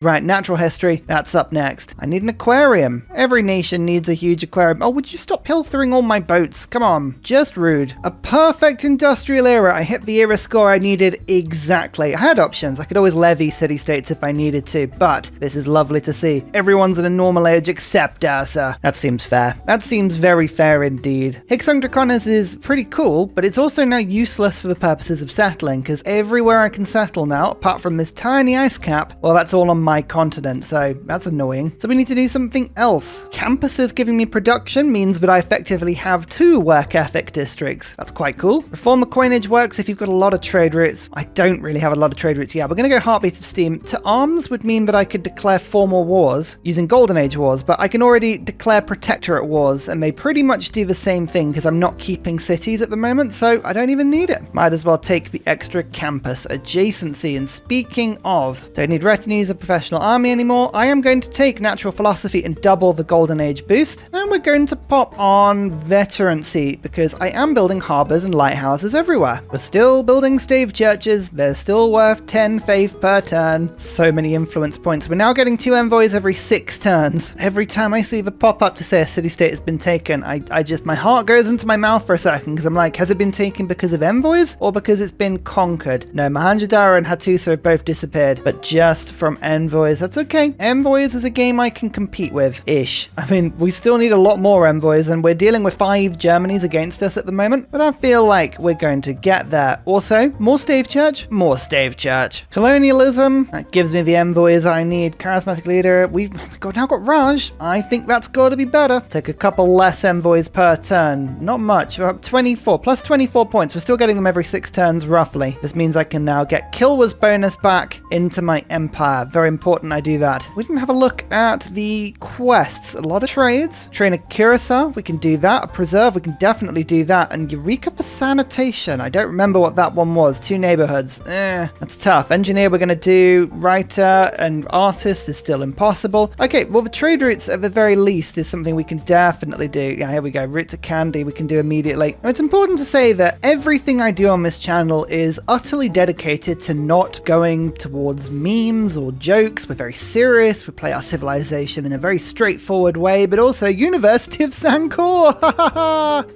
Right, natural history, that's up next. I need an aquarium. Every nation needs a huge aquarium. Oh, would you stop pilfering all my boats? Come on, just rude. A perfect industrial era. I hit the era score I needed exactly. I had options. I could always levy city-states if I needed to, but this is lovely to see. Everyone's in a normal age except Ursa. That seems fair. That seems very fair indeed. Hixung Draconis is pretty cool, but it's also now useless for the purposes of settling, because everywhere I can settle now, apart from this tiny ice cap, well, that's all on my continent, so that's annoying. So we need to do something else. Campuses giving me production means that I effectively have 2 work ethic districts. That's quite cool. Reform the coinage works if you've got a lot of trade routes. I don't really have a lot of trade routes. Yeah, we're going to go Heartbeats of Steam. To arms would mean that I could declare formal wars using Golden Age wars, but I can already declare Protectorate wars, and they pretty much do the same thing because I'm not keeping cities at the moment, so I don't even need it. Might as well take the extra campus adjacency. And speaking of, don't need retinues of professional army anymore. I am going to take natural philosophy and double the Golden Age boost, and we're going to pop on veterancy because I am building harbours and lighthouses everywhere. We're still building stave churches. They're still worth 10 faith per turn. So many influence points. We're now getting 2 envoys every 6 turns. Every time I see the pop up to say a city-state has been taken, I just, my heart goes into my mouth for a second because I'm like, has it been taken because of envoys or because it's been conquered? No, Mahanjadara and Hattusa have both disappeared, but just from envoys. That's okay. Envoys is a game I can compete with, ish. I mean, we still need a lot more envoys, and we're dealing with 5 Germanys against us at the moment, but I feel like we're going to get there. Also, more Stave Church? More Stave Church. Colonialism, that gives me the envoys I need. Charismatic leader, we've now got Raj. I think that's got to be better. Take a couple less envoys per turn. Not much, about 24, plus 24 points. We're still getting them every 6 turns, roughly. This means I can now get Kilwa's bonus back into my empire. Very important I do that. We didn't have a look at the quests. A lot of trades. Train a Ursa, we can do that. A preserve, we can definitely do that. And Eureka for sanitation. I don't remember what that one was. 2 neighborhoods. That's tough. Engineer we're going to do. Writer and artist is still impossible. Okay, well the trade routes at the very least is something we can definitely do. Yeah, here we go. Route to Candy we can do immediately. Now, it's important to say that everything I do on this channel is utterly dedicated to not going towards memes or jokes. We're very serious. We play our civilization in a very straightforward way, but also University of Sankor.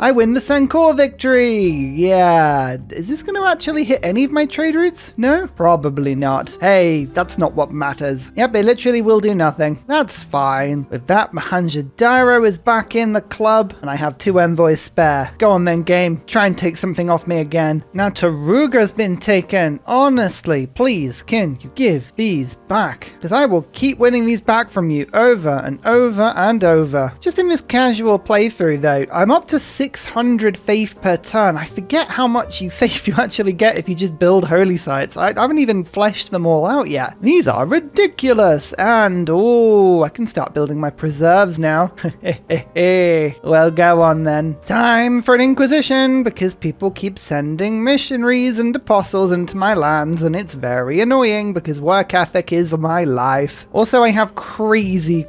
I win the Sankor victory. Yeah. Is this going to actually hit any of my trade routes? No? Probably not. Hey, that's not what matters. Yep, it literally will do nothing. That's fine. With that, Mahanjadara is back in the club, and I have 2 envoys spare. Go on then, game. Try and take something off me again. Now Taruga's been taken. Honestly, please, can you give these back? Because I will keep winning these back from you over and over and over. Just in this casual playthrough though, I'm up to 600 faith per turn. I forget how much faith you actually get if you just build holy sites. I haven't even fleshed them all out yet. These are ridiculous. And oh, I can start building my preserves now. Well, go on then. Time for an inquisition, because people keep sending missionaries and apostles into my lands, and it's very annoying because work ethic is my life. Also, I have crazy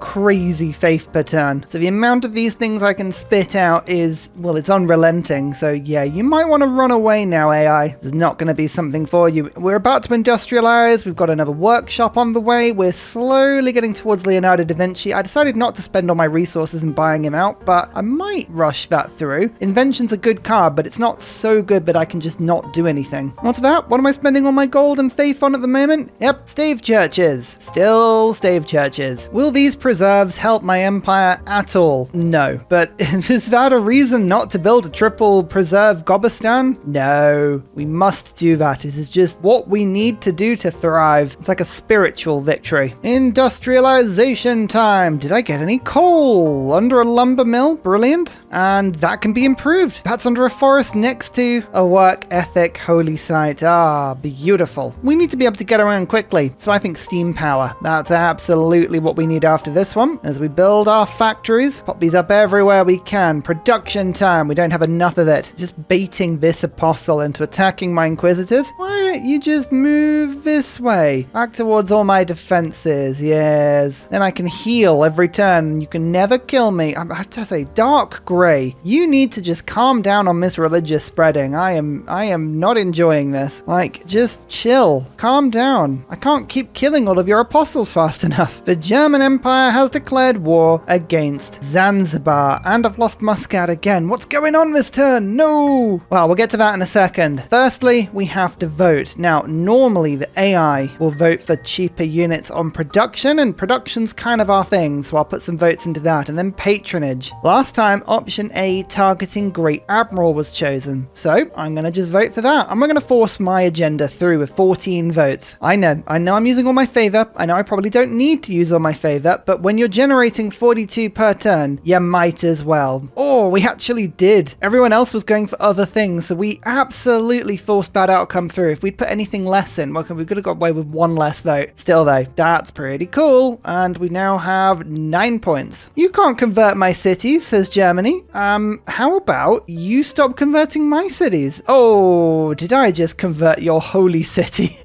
faith per turn. So the amount of these things I can spit out is, well, it's unrelenting. So yeah, you might want to run away now, AI. There's not going to be something for you. We're about to industrialize. We've got another workshop on the way. We're slowly getting towards Leonardo da Vinci. I decided not to spend all my resources in buying him out, but I might rush that through. Invention's a good card, but it's not so good that I can just not do anything. What's that? What am I spending all my gold and faith on at the moment? Yep, stave churches. Still stave churches. Will these preserves help my empire at all? No. But is that a reason not to build a triple preserve Gobistan? No. We must do that. This is just what we need to do to thrive. It's like a spiritual victory. Industrialization time. Did I get any coal? Under a lumber mill? Brilliant. And that can be improved. That's under a forest next to a work ethic holy site. Ah, beautiful. We need to be able to get around quickly. So I think steam power. That's absolutely what we need after this one. As we build our factories, pop these up everywhere we can. Production time. We don't have enough of it. Just baiting this apostle into attacking my inquisitors. Why don't you just move this way? Back towards all my defenses. Yes. Then I can heal every turn. You can never kill me. I have to say, Dark Grey, you need to just calm down on this religious spreading. I am not enjoying this. Like, just chill. Calm down. I can't keep killing all of of your apostles fast enough. The German Empire has declared war against Zanzibar, and I've lost Muscat again. What's going on this turn? No! Well, we'll get to that in a second. Firstly, we have to vote. Now, normally the AI will vote for cheaper units on production, and production's kind of our thing, so I'll put some votes into that. And then patronage. Last time, option A, targeting Great Admiral, was chosen. So, I'm going to just vote for that. I'm going to force my agenda through with 14 votes. I know I'm using all my favor. I know I probably don't need to use all my favor, but when you're generating 42 per turn, you might as well. Oh, we actually did. Everyone else was going for other things, so we absolutely forced bad outcome through. If we'd put anything less in, well, we could have got away with one less vote. Still though, that's pretty cool, and we now have 9 points. You can't convert my cities, says Germany. How about you stop converting my cities? Oh, did I just convert your holy city?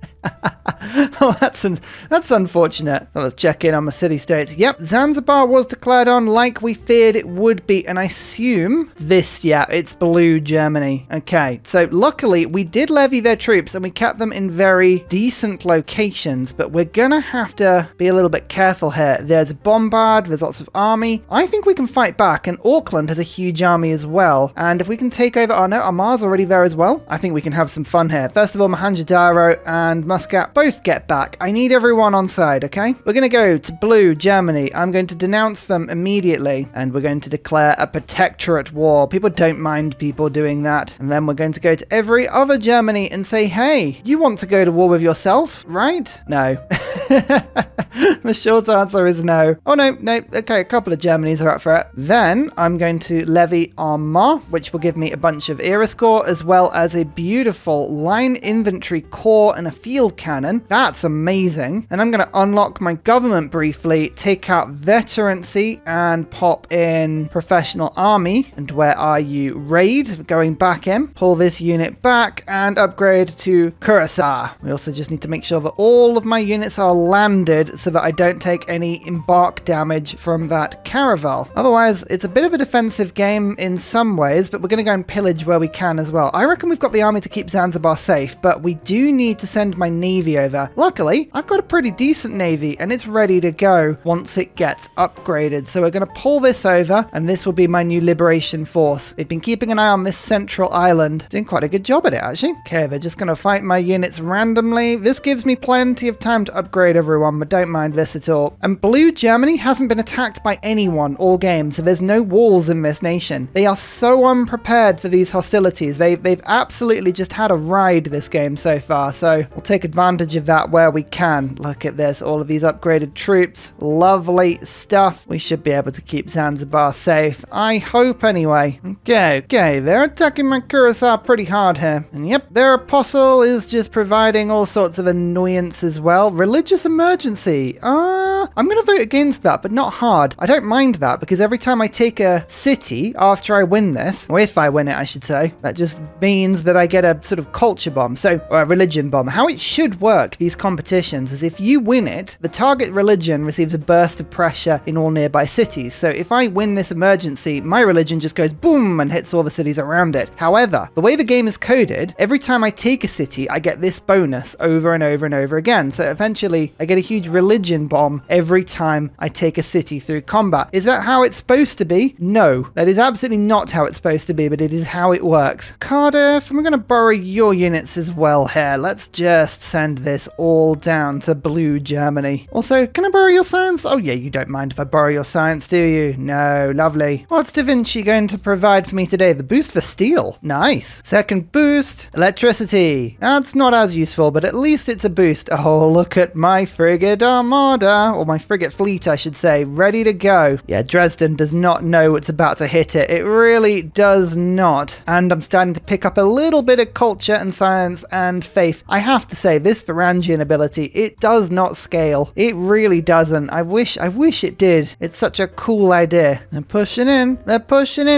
Oh, that's unfortunate. So let's check in on the city-states. Yep, Zanzibar was declared on like we feared it would be, and I assume it's blue Germany. Okay, so luckily we did levy their troops and we kept them in very decent locations, but we're gonna have to be a little bit careful here. There's a bombard, there's lots of army. I think we can fight back, and Auckland has a huge army as well, and if we can take over, Armar's already there as well. I think we can have some fun here. First of all, Mohenjo-Daro and Muscat both get back. I need everyone on side, okay? We're going to go to blue Germany. I'm going to denounce them immediately, and we're going to declare a protectorate war. People don't mind people doing that. And then we're going to go to every other Germany and say, hey, you want to go to war with yourself, right? No. The short answer is no. Oh, no. Okay, a couple of Germanys are up for it. Then I'm going to levy Armagh, which will give me a bunch of era score, as well as a beautiful line infantry corps and a field cannon. That's amazing. And I'm going to unlock my government briefly, take out veterancy, and pop in professional army. And where are you? Raid, going back in. Pull this unit back and upgrade to Ursa. We also just need to make sure that all of my units are landed so that I don't take any embark damage from that caravel. Otherwise, it's a bit of a defensive game in some ways, but we're going to go and pillage where we can as well. I reckon we've got the army to keep Zanzibar safe, but we do need to send my navy over. Luckily, I've got a pretty decent navy, and it's ready to go once it gets upgraded. So we're going to pull this over, and this will be my new liberation force. They've been keeping an eye on this central island, doing quite a good job at it, actually. Okay, they're just going to fight my units randomly. This gives me plenty of time to upgrade everyone, but don't mind this at all. And blue Germany hasn't been attacked by anyone all game, so there's no walls in this nation. They are so unprepared for these hostilities. They've absolutely just had a ride this game so far, so we'll take advantage of that where we can. Look at this, all of these upgraded troops. Lovely stuff. We should be able to keep Zanzibar safe. I hope anyway. Okay, they're attacking my Curacao pretty hard here. And yep, their apostle is just providing all sorts of annoyance as well. Religious emergency. I'm going to vote against that, but not hard. I don't mind that, because every time I take a city after I win this, or if I win it, I should say, that just means that I get a sort of culture bomb, or a religion bomb. How it should work, these competitions, is if you win it, the target religion receives a burst of pressure in all nearby cities. So if I win this emergency, my religion just goes boom and hits all the cities around it. However, the way the game is coded, every time I take a city, I get this bonus over and over and over again. So eventually, I get a huge religion bomb every time I take a city through combat. Is that how it's supposed to be? No, that is absolutely not how it's supposed to be, but it is how it works. Cardiff, I'm going to borrow your units as well here. Let's just send this all down to blue Germany. Also, can I borrow your science? Oh yeah, you don't mind if I borrow your science, do you? No, lovely. What's Da Vinci going to provide for me today? The boost for steel. Nice. Second boost, electricity. That's not as useful, but at least it's a boost. Oh, look at my frigate armada, or my frigate fleet, I should say, ready to go. Yeah, Dresden does not know what's about to hit it. It really does not. And I'm starting to pick up a little bit of culture and science and faith. I have to say, this Varangian ability, it does not scale. It really doesn't. I wish it did. It's such a cool idea. They're pushing in,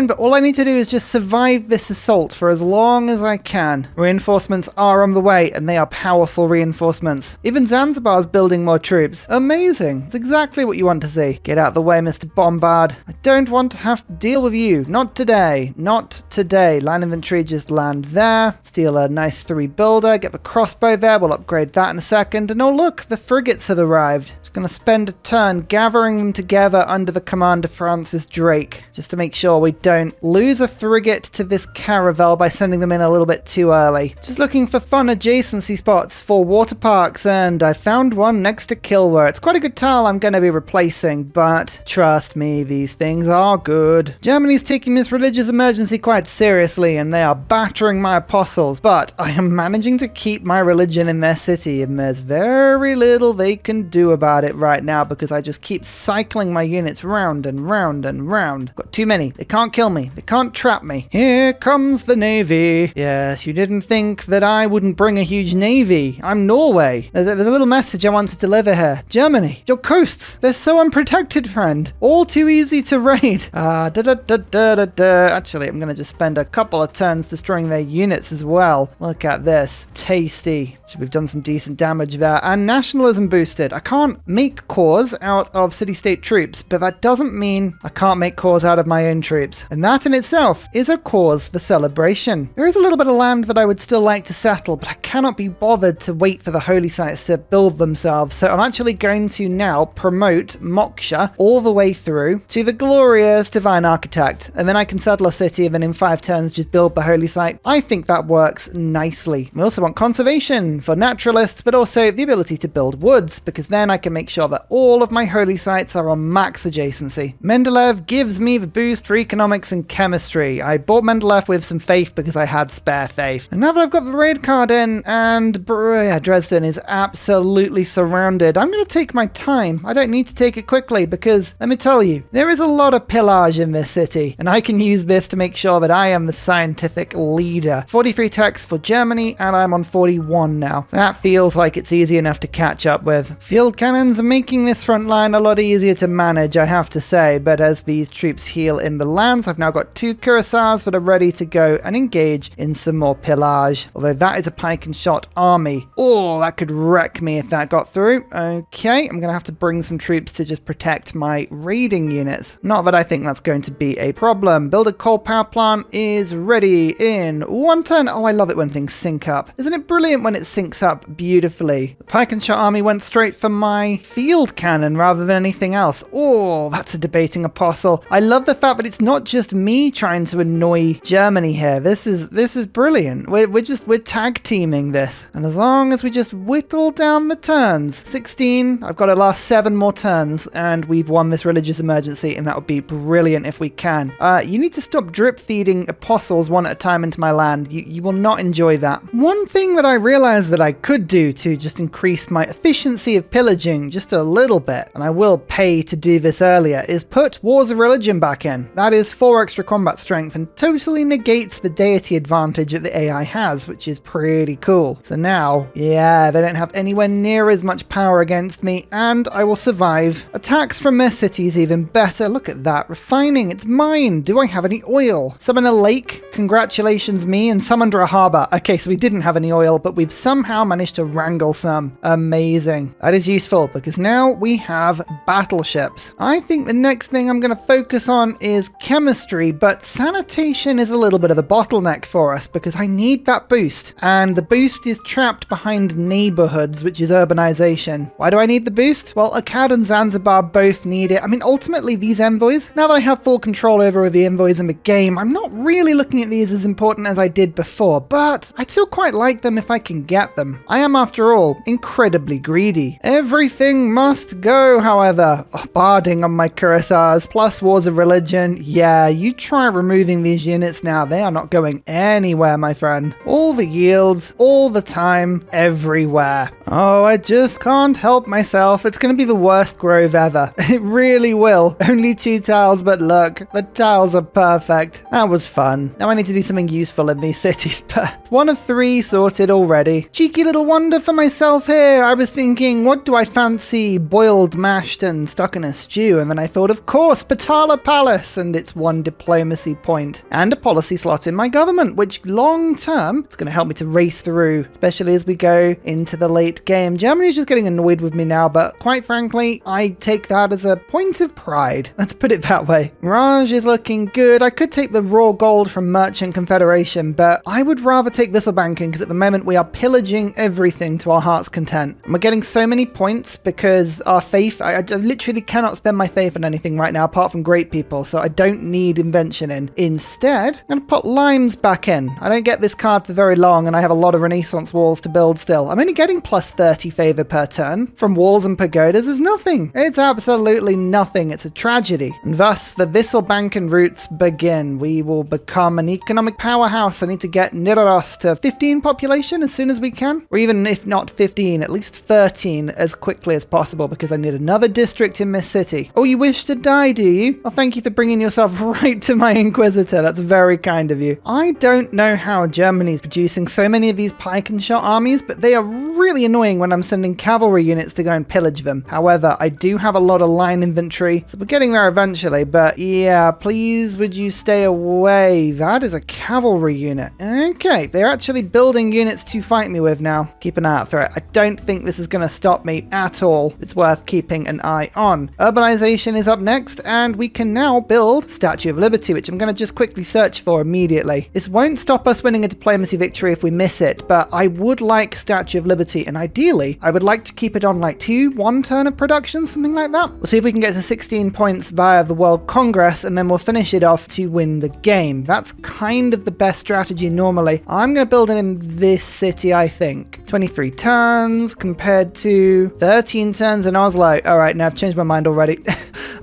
but all I need to do is just survive this assault for as long as I can. Reinforcements are on the way, and they are powerful reinforcements. Even Zanzibar's building more troops. Amazing. It's exactly what you want to see. Get out of the way, Mr. Bombard. I don't want to have to deal with you. Not today. Not today. Line infantry just land there. Steal a nice 3 builder. Get the crossbow there. We'll upgrade that in a second. And oh look, the frigates have arrived. Just going to spend a turn gathering them together under the command of Francis Drake, just to make sure we don't lose a frigate to this caravel by sending them in a little bit too early. Just looking for fun adjacency spots for water parks, and I found one next to Kilwer. It's quite a good tile I'm going to be replacing, but trust me, these things are good. Germany's taking this religious emergency quite seriously, and they are battering my apostles, but I am managing to keep my religion in their city, and there's very little they can do about it right now because I just keep cycling my units round and round and round. Got too many. They can't kill me. They can't trap me. Here comes the navy. Yes, you didn't think that I wouldn't bring a huge navy. I'm Norway. There's a little message I want to deliver here. Germany, your coasts, they're so unprotected, friend. All too easy to raid. Actually, I'm going to just spend a couple of turns destroying their units as well. Look at this. Tasty. So we've done some decent damage there. And nationalism boosted. I can't make cores out of city-state troops, but that doesn't mean I can't make cores out of my own troops. And that in itself is a cause for celebration. There is a little bit of land that I would still like to settle, but I cannot be bothered to wait for the holy sites to build themselves. So I'm actually going to now promote Moksha all the way through to the glorious divine architect. And then I can settle a city and then in 5 turns just build the holy site. I think that works nicely. We also want conservation for naturalists, but also the ability to build woods, because then I can make sure that all of my holy sites are on max adjacency. Mendeleev gives me the boost for economics and chemistry. I bought Mendeleev with some faith because I had spare faith. And now that I've got the raid card in, and Dresden is absolutely surrounded, I'm going to take my time. I don't need to take it quickly because, let me tell you, there is a lot of pillage in this city, and I can use this to make sure that I am the scientific leader. 43 techs for Germany, and I'm on 41 now. That feels like it's easy enough to catch up with. Field cannons are making this front line a lot easier to manage, I have to say, but as these troops heal in the lands, I've now got 2 cuirassiers that are ready to go and engage in some more pillage. Although that is a pike and shot army. Oh, that could wreck me if that got through. Okay, I'm going to have to bring some troops to just protect my raiding units. Not that I think that's going to be a problem. Build a coal power plant is ready in 1 turn. Oh, I love it when things sync up. Isn't it brilliant when it syncs up beautifully? The pike and shot army went straight for my field cannon rather than anything else. Oh, that's a debating apostle. I love the fact that it's not just me trying to annoy Germany here. This is brilliant. We're tag teaming this. And as long as we just whittle down the turns, 16, I've got to last 7 more turns and we've won this religious emergency, and that would be brilliant if we can. You need to stop drip feeding apostles one at a time into my land. You will not enjoy that. One thing that I realized that I could do to just increase my efficiency of pillaging just a little bit, and I will pay to do this earlier, is put Wars of Religion back in. That is 4 extra combat strength and totally negates the deity advantage that the AI has, which is pretty cool. So now, yeah, they don't have anywhere near as much power against me, and I will survive. Attacks from their cities even better. Look at that. Refining, it's mine. Do I have any oil? Some in a lake? Congratulations me. And some under a harbour. Okay, so we didn't have any oil, but we've somehow managed to wrangle some. Amazing. That is useful because now we have battleships. I think the next thing I'm going to focus on is chemistry, but sanitation is a little bit of a bottleneck for us because I need that boost. And the boost is trapped behind neighbourhoods, which is urbanization. Why do I need the boost? Well, Akkad and Zanzibar both need it. I mean, ultimately, these envoys, now that I have full control over the envoys in the game, I'm not really looking at these as important as I did before, but I'd still quite like them if I can get them. I am, after all, incredibly greedy. Everything must go, however. Oh, barding on my cuirassiers, plus Wars of Religion. Yeah, you try removing these units now. They are not going anywhere, my friend. All the yields, all the time, everywhere. Oh, I just can't help myself. It's going to be the worst grove ever. It really will. Only 2 tiles, but look, the tiles are perfect. That was fun. Now I need to do something useful in these cities, but 1 of 3 sorted already. Cheeky little wonder for myself here. I was thinking, what do I fancy? Boiled, mashed, and stuck in a stew. And then I thought, of course, Patala Palace, and it's 1 diplomacy point. And a policy slot in my government, which long term is going to help me to race through, especially as we go into the late game. Germany's just getting annoyed with me now, but quite frankly, I take that as a point of pride. Let's put it that way. Raj is looking good. I could take the raw gold from Merchant Confederation, but I would rather take Vissel Banking because at the moment we are pillaging every everything to our heart's content. And we're getting so many points because our faith, I literally cannot spend my faith on anything right now apart from great people, so I don't need invention in. Instead, I'm going to put limes back in. I don't get this card for very long, and I have a lot of Renaissance walls to build still. I'm only getting plus 30 favor per turn from walls and pagodas. Is nothing. It's absolutely nothing. It's a tragedy. And thus, the Visselbanken roots begin. We will become an economic powerhouse. I need to get Nidaros to 15 population as soon as we can, or even if not 15, at least 13 as quickly as possible, because I need another district in this city. Oh, you wish to die, do you? Well, thank you for bringing yourself right to my Inquisitor. That's very kind of you. I don't know how Germany's producing so many of these pike and shot armies, but they are really annoying when I'm sending cavalry units to go and pillage them. However, I do have a lot of line infantry, so we're getting there eventually, but yeah, please would you stay away. That is a cavalry unit. Okay, they're actually building units to fight me with now. Keep an eye out for it. I don't think this is going to stop me at all. It's worth keeping an eye on. Urbanization is up next, and we can now build Statue of Liberty, which I'm going to just quickly search for immediately. This won't stop us winning a diplomacy victory if we miss it, but I would like Statue of Liberty, and ideally, I would like to keep it on like 1 turn of production, something like that. We'll see if we can get to 16 points via the World Congress, and then we'll finish it off to win the game. That's kind of the best strategy normally. I'm going to build it in this city, I think. 23 turns compared to 13 turns in Oslo. All right, now I've changed my mind already.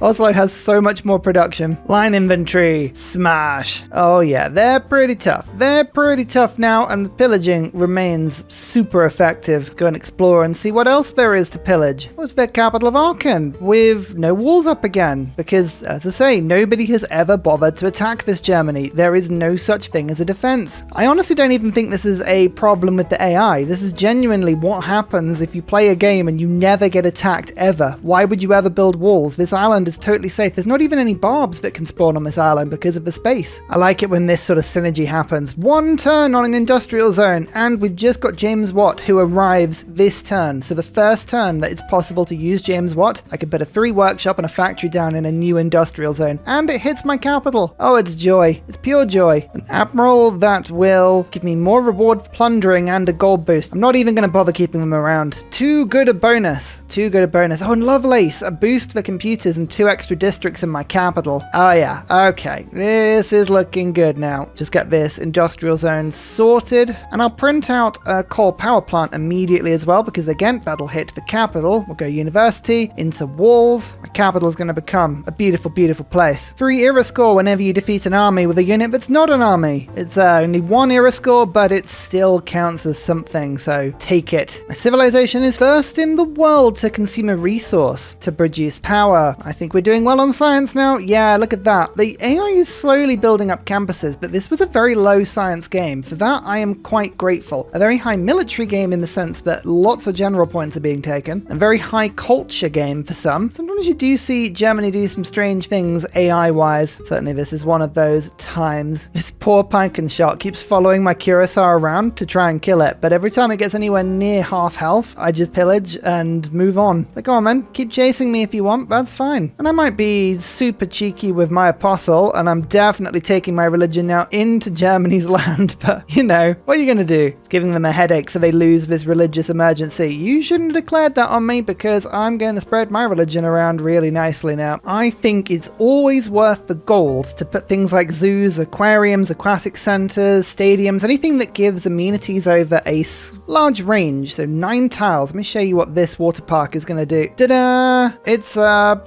Oslo has so much more production. Line infantry, smash. Oh yeah, they're pretty tough. They're pretty tough now, and the pillaging remains super effective. Go and explore and see what else there is to pillage. What's their capital of Aachen with no walls up again? Because, as I say, nobody has ever bothered to attack this Germany. There is no such thing as a defense. I honestly don't even think this is a problem with the AI. This is genuinely what happens if you play a game and you never get attacked ever. Why would you ever build walls? This island is totally safe. There's not even any barbs that can spawn on this island because of the space. I like it when this sort of synergy happens. 1 turn on an industrial zone, and we've just got James Watt who arrives this turn. So the first turn that it's possible to use James Watt, I could put a 3 workshop and a factory down in a new industrial zone, and it hits my capital. Oh, it's joy. It's pure joy. An admiral that will give me more reward for plundering and a gold boost. I'm not even going to bother keeping them around. Too good a bonus. Too good a bonus. Oh, and Lovelace, a boost for computers and 2 extra districts in my capital. Oh yeah, okay. This is looking good now. Just get this industrial zone sorted, and I'll print out a coal power plant immediately as well, because again, that'll hit the capital. We'll go university, into walls. My capital is going to become a beautiful, beautiful place. 3 era score whenever you defeat an army with a unit that's not an army. It's only 1 era score, but it still counts as something, so take it. My civilization is first in the world to consume a resource to produce power. I think we're doing well on science now. Yeah, look at that. The AI is slowly building up campuses, but this was a very low science game. For that, I am quite grateful. A very high military game in the sense that lots of general points are being taken. A very high culture game for some. Sometimes you do see Germany do some strange things AI-wise. Certainly this is one of those times. This poor pike and shot keeps following my Ursa around to try and kill it, but every time it gets anywhere near half health, I just pillage and move on. Like, go on man, keep chasing me if you want, that's fine. And I might be super cheeky with my apostle, and I'm definitely taking my religion now into Germany's land, but you know, what are you going to do? It's giving them a headache so they lose this religious emergency. You shouldn't have declared that on me, because I'm going to spread my religion around really nicely now. I think it's always worth the gold to put things like zoos, aquariums, aquatic centers, stadiums, anything that gives amenities over a large range. So 9 tiles. Let me show you what this water park is going to do. Ta-da! It's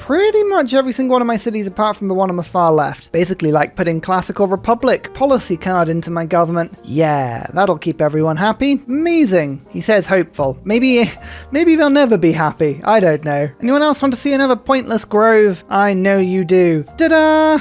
pretty much every single one of my cities apart from the one on the far left. Basically like putting classical republic policy card into my government. Yeah, that'll keep everyone happy. Amazing. He says hopeful. Maybe they'll never be happy. I don't know. Anyone else want to see another pointless grove? I know you do. Ta-da!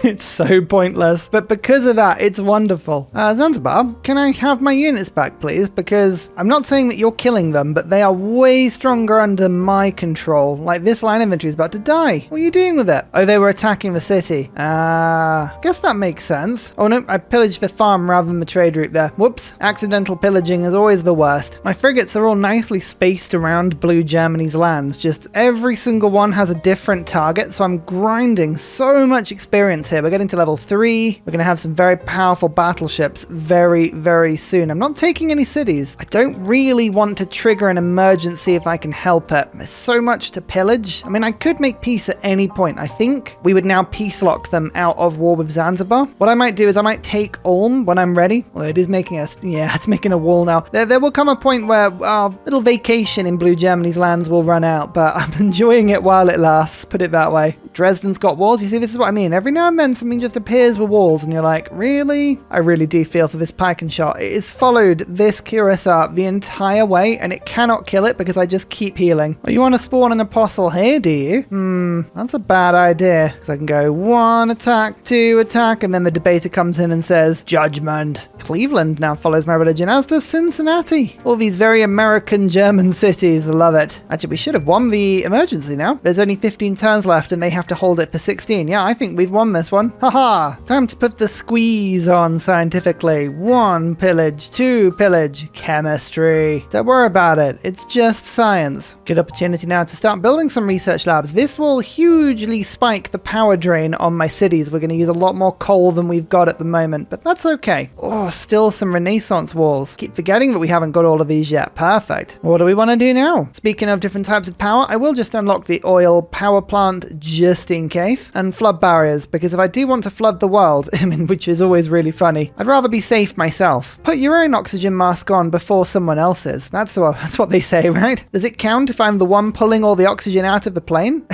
It's so pointless, but because of that, it's wonderful. Zanzibar, can I have my units back, please? Because I'm not saying that you're killing them, but they are way stronger under my control. Like, this line inventory's about to die. What are you doing with it? Oh, they were attacking the city. Guess that makes sense. Oh no, I pillaged the farm rather than the trade route there. Whoops. Accidental pillaging is always the worst. My frigates are all nicely spaced around blue Germany's lands. Just every single one has a different target, so I'm grinding so much experience here. We're getting to level 3. We're going to have some very powerful battleships very, very soon. I'm not taking any cities. I don't really want to trigger an emergency if I can help it. There's so much to pillage. I mean, I could make peace at any point. I think we would now peace lock them out of war with Zanzibar. What I might do is I might take Ulm when I'm ready. Well, it is making us, yeah, it's making a wall now. There will come a point where our little vacation in blue Germany's lands will run out, but I'm enjoying it while it lasts, put it that way. Dresden's got walls. You see, this is what I mean. Every now and then something just appears with walls and you're like, really? I really do feel for this pike and shot. It has followed this Ursa the entire way and it cannot kill it because I just keep healing. Oh, you want to spawn an apostle here, do you? That's a bad idea. Because I can go 1 attack, 2 attack, and then the debater comes in and says, judgment. Cleveland now follows my religion, as does Cincinnati. All these very American German cities. I love it. Actually, we should have won the emergency now. There's only 15 turns left and they have to hold it for 16. Yeah, I think we've won this one. Haha. Time to put the squeeze on scientifically. 1 pillage, 2 pillage, chemistry. Don't worry about it. It's just science. Good opportunity now to start building some research labs. This will hugely spike the power drain on my cities. We're going to use a lot more coal than we've got at the moment, but that's okay. Oh, still some Renaissance walls. Keep forgetting that we haven't got all of these yet. Perfect. What do we want to do now? Speaking of different types of power, I will just unlock the oil power plant just in case, and flood barriers, because if I do want to flood the world, I mean, which is always really funny, I'd rather be safe myself. Put your own oxygen mask on before someone else's. That's what they say, right? Does it count if I'm the one pulling all the oxygen out of the plane?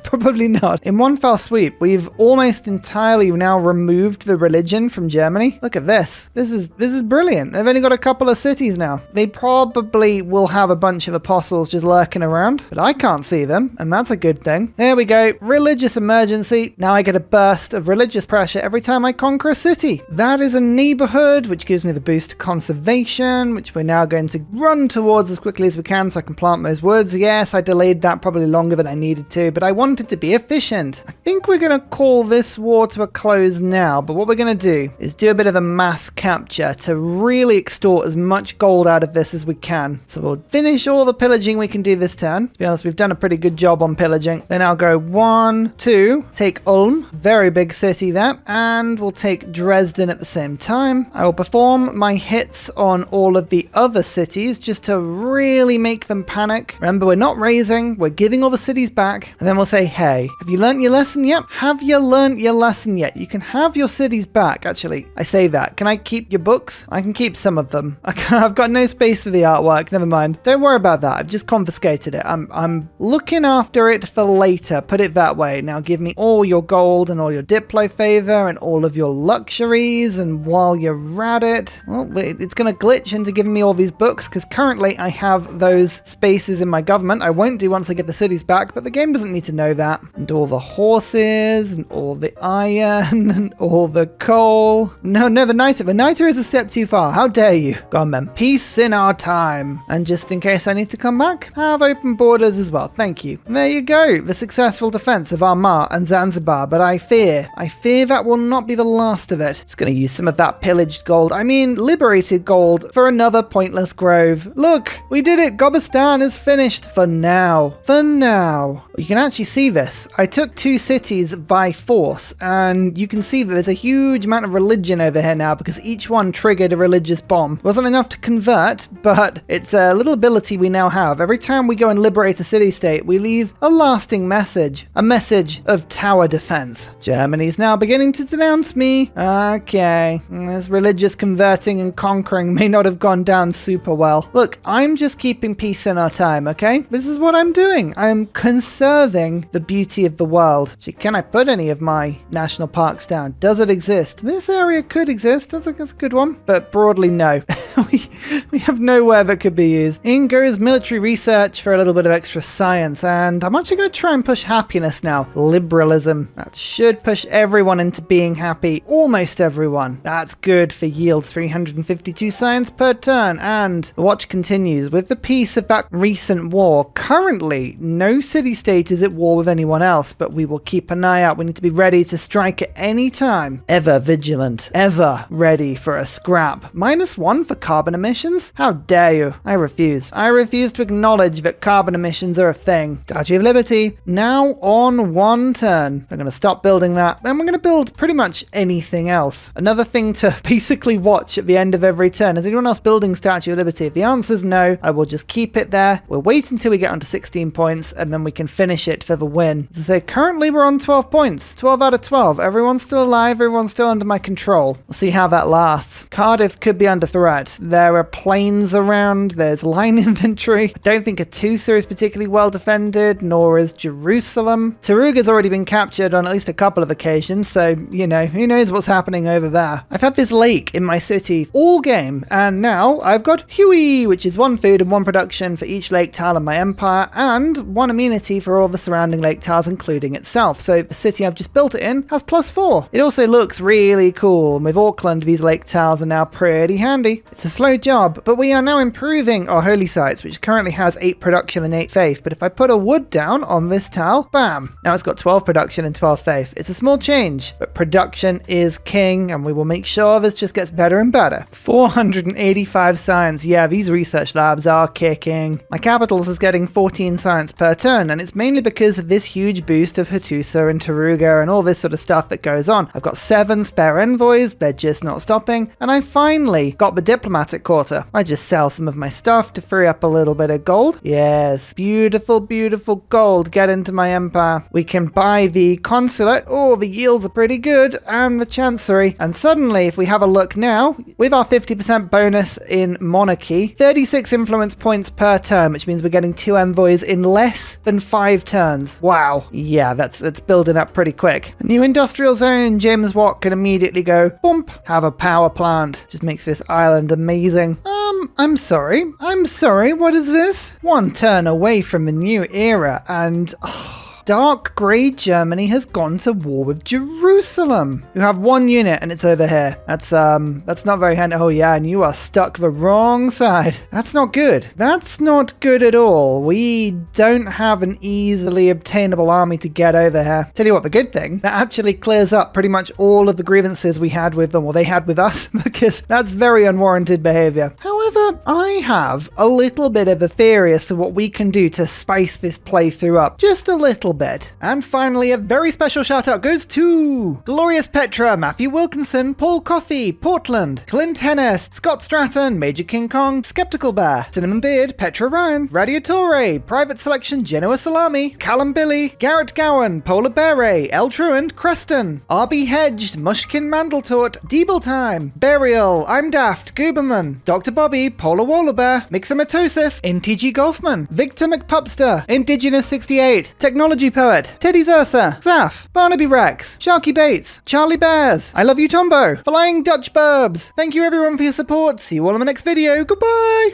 Probably not. In one fell sweep, we've almost entirely now removed the religion from Germany. Look at this. This is brilliant. They've only got a couple of cities now. They probably will have a bunch of apostles just lurking around, but I can't see them, and that's a good thing. There we go. Religious emergency. Now I get a burst of religious pressure every time I conquer a city. That is a neighborhood, which gives me the boost to conservation, which we're now going to run towards as quickly as we can so I can plant those woods. Yes, I delayed that probably longer than I needed to, but I wanted to be efficient. I think we're going to call this war to a close now, but what we're going to do is do a bit of a mass capture to really extort as much gold out of this as we can. So we'll finish all the pillaging we can do this turn. To be honest, we've done a pretty good job on pillaging. Then I'll go 1, 2, take Ulm, very big city there, and we'll take Dresden at the same time. I will perform my hits on all of the other cities just to really make them panic. Remember, we're not raising, we're giving all the cities back, and then we'll say, hey, have you learnt your lesson yet? Have you learnt your lesson yet? You can have your cities back. Actually, I say that. Can I keep your books? I can keep some of them. I've got no space for the artwork. Never mind. Don't worry about that. I've just confiscated it. I'm looking after it for later. Put it that way. Now give me all your gold and all your Diplo favor and all of your luxuries. And while you're at it, well, it's going to glitch into giving me all these books because currently I have those spaces in my government. I won't do once I get the cities back, but the game doesn't need to know that. And all the horses and all the iron and all the coal. No, the niter is a step too far. How dare you? Go on then. Peace in our time. And just in case I need to come back, have open borders as well. Thank you. And there you go. The successful defense of Armagh and Zanzibar. But I fear that will not be the last of it. Just going to use some of that pillaged gold. I mean, liberated gold for another pointless grove. Look, we did it. Gobistan is finished for now. For now. You can actually see this. I took 2 cities by force, and you can see that there's a huge amount of religion over here now because each one triggered a religious bomb. It wasn't enough to convert, but it's a little ability we now have. Every time we go and liberate a city-state, we leave a lasting message. A message of tower defense. Germany's now beginning to denounce me. Okay. This religious converting and conquering may not have gone down super well. Look, I'm just keeping peace in our time, okay? This is what I'm doing. I'm conserving the beauty of the world. Can I put any of my national parks down? Does it exist? This area could exist. That's a good one. But broadly, no. we have nowhere that could be used. In goes military research for a little bit of extra science. And I'm actually going to try and push happiness now. Liberalism. That should push everyone into being happy. Almost everyone. That's good for yields. 352 science per turn. And the watch continues with the peace of that recent war. Currently, no city-state is at war with anyone else, but we will keep an eye out. We need to be ready to strike at any time. Ever vigilant, ever ready for a scrap. -1 for carbon emissions? How dare you? I refuse. I refuse to acknowledge that carbon emissions are a thing. Statue of Liberty, now on 1 turn. I'm going to stop building that, and we're going to build pretty much anything else. Another thing to basically watch at the end of every turn. Is anyone else building Statue of Liberty? If the answer is no, I will just keep it there. We'll wait until we get onto 16 points, and then we can finish it for the win. As I say, currently we're on 12 points. 12 out of 12. Everyone's still alive. Everyone's still under my control. We'll see how that lasts. Cardiff could be under threat. There are planes around. There's line infantry. I don't think Atusa is particularly well defended, nor is Jerusalem. Taruga's already been captured on at least a couple of occasions, so, you know, who knows what's happening over there. I've had this lake in my city all game, and now I've got Huey, which is 1 food and 1 production for each lake tile in my empire, and 1 immunity for all the surrounding lake tiles, including itself. So the city I've just built it in has +4. It also looks really cool, and with Auckland, these lake tiles are now pretty handy. It's a slow job, but we are now improving our holy sites, which currently has 8 production and 8 faith. But if I put a wood down on this tile, bam, now it's got 12 production and 12 faith. It's a small change, but production is king, and we will make sure this just gets better and better. 485 science. Yeah, these research labs are kicking. My capitals is getting 14 science per turn, and it's mainly because of this huge boost of Hattusa and Taruga and all this sort of stuff that goes on. I've got 7 spare envoys, they're just not stopping, and I finally got the diplomatic quarter. I just sell some of my stuff to free up a little bit of gold. Yes, beautiful, beautiful gold. Get into my empire. We can buy the consulate. Oh, the yields are pretty good, and the chancery. And suddenly, if we have a look now, with our 50% bonus in monarchy, 36 influence points per turn, which means we're getting 2 envoys in less than 5 turns. Wow. Yeah, that's building up pretty quick. A new industrial zone. James Watt can immediately go, bump, have a power plant. Just makes this island amazing. I'm sorry, what is this? 1 turn away from the new era, and... Dark Grey Germany has gone to war with Jerusalem. You have 1 unit and it's over here. That's not very handy. Oh yeah, and you are stuck the wrong side. That's not good. That's not good at all. We don't have an easily obtainable army to get over here. Tell you what, the good thing, that actually clears up pretty much all of the grievances we had with them, or they had with us, because that's very unwarranted behavior. However, I have a little bit of a theory as to what we can do to spice this playthrough up just a little bit. And finally, a very special shout out goes to Glorious Petra, Matthew Wilkinson, Paul Coffey, Portland, Clint Hennis, Scott Stratton, Major King Kong, Skeptical Bear, Cinnamon Beard, Petra Ryan, Radiatore, Private Selection, Genoa Salami, Callum Billy, Garrett Gowan, Polar Beret, El Truant, Creston, RB Hedged, Mushkin Mandletort, Deeble Time, Burial, I'm Daft, Gooberman, Dr. Bobby, Polar Wallabear, Mixomatosis, NTG Golfman, Victor McPupster, Indigenous 68, Technology Poet, Teddy's Ursa, Zaf, Barnaby Rex, Sharky Bates, Charlie Bears, I Love You Tombo, Flying Dutch Burbs. Thank you everyone for your support. See you all in the next video. Goodbye!